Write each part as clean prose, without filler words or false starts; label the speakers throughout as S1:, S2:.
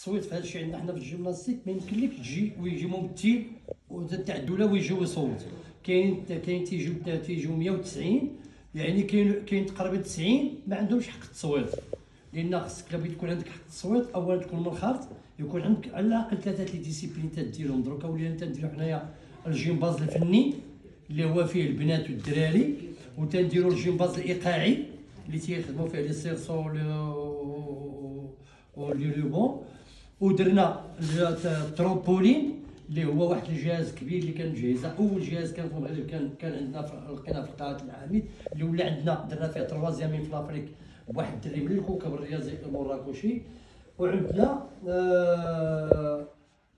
S1: التصويت في هذا الشيء عندنا حنا في الجيمناستيك ما يمكنلكش تجي ويجي ممثل تاع الدوله ويجي ويصوت. كاين تيجيو 190، يعني كاين تقريبا 90 ما عندهمش حق التصويت. لان خصك بغيت يكون عندك حق التصويت اولا تكون من الخارج، يكون عندك على الاقل 3 لي ديسيبلين تديرهم. دروكا ولينا تنديرو حنايا الجيمباز الفني اللي هو فيه البنات والدراري، وتنديرو الجيمباز الايقاعي اللي تيخدموا فيه لي سيرسو و لي روبون، ودرنا الترومبولين اللي هو واحد الجهاز كبير اللي كان مجهزه، اول جهاز كان في المغرب كان عندنا لقيناه في قاعه العميد اللي ولا عندنا، درنا فيه تروازيامين في لافريك بواحد الدري من الكوكب الرياضي المراكشي. وعندنا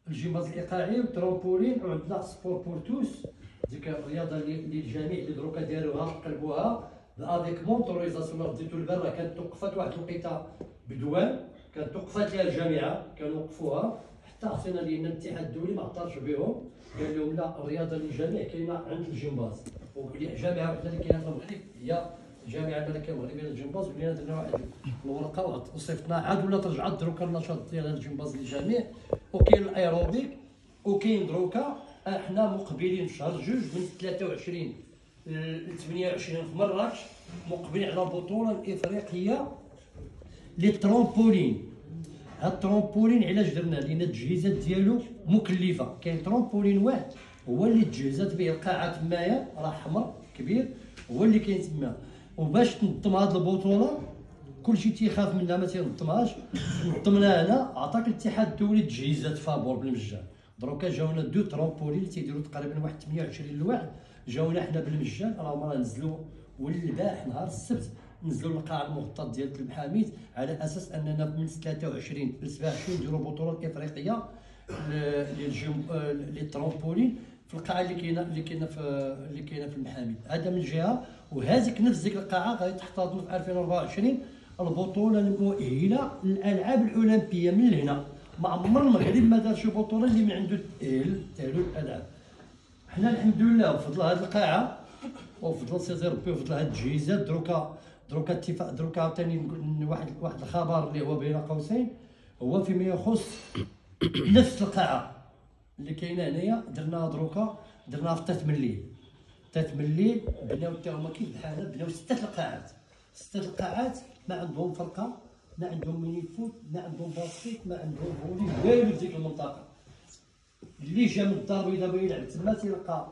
S1: الجيمباز الايقاعي والترومبولين، وعندنا سبور بور توس، ديك الرياضه اللي الجميع اللي دروكا داروها قلبوها افيك مونتوريزاسيون. ديتو لبرا كانت توقفات واحد الوقيته بدوان، كانت توقفات لها الجامعه كانوا وقفوها حتى عطينا لان الاتحاد الدولي ما اعترفش بهم، قال لهم لا الرياضه للجميع كاينه عند الجمباز. وجامعه وحده اللي كاينه في المغرب هي الجامعه الملكيه المغربيه للجمباز، ولينا درنا واحد الورقه وصيفطنا عاد ولا رجعت دروكا النشاط ديال الجمباز للجميع. وكاين الايروبيك، وكاين دروكا احنا مقبلين في شهر جوج من 23 ل 28 في مراكش مقبلين على البطوله الافريقيه للترومبولين. هاد الترومبولين علاش درنا؟ لان التجهيزات ديالو مكلفه. كاين ترومبولين واحد هو اللي تجهزات به القاعه تمايا راه حمر كبير، هو اللي كاين تما. وباش تنظم هاد البطوله كلشي تيخاف منها ما تينظمهاش، نظمناها هنا. عطاك الاتحاد الدولي تجهيزات فابور بالمجان. دروكا جاونا 2 ترومبولين اللي تيديروا تقريبا واحد 28 لواحد، جاونا حنا بالمجان. راهم راه نزلوا والبارح نهار السبت نزلوا للقاعه المغطاه ديال المحاميد على اساس اننا من 23 ل 27 نديروا البطوله الافريقيه للترومبولين في القاعه اللي كاينه في المحاميد. هذا من جهه، وهذيك نفس ديك القاعه غادي تحتضن في 2024 البطوله المؤهله للالعاب الاولمبيه. من هنا ما عمر المغرب ما دار شي بطوله اللي من عنده تاهلوا الالعاب. حنا الحمد لله بفضل هذه القاعه وبفضل سيدي ربي وبفضل هذه التجهيزات دروكا اتفاق. دروكا عاوتاني واحد الخبر اللي هو بين قوسين، هو فيما يخص نفس القاعه اللي كاينه هنايا. درناها في تات من الليل بناو حتى هما كيف بحالها، بناو 6 القاعات ما عندهم فرقه، ما عندهم ميني فوت، ما عندهم باسكيت، ما عندهم فولي، والو في ديك المنطقه. اللي جا من الدار البيضاء يلعب تما تيلقى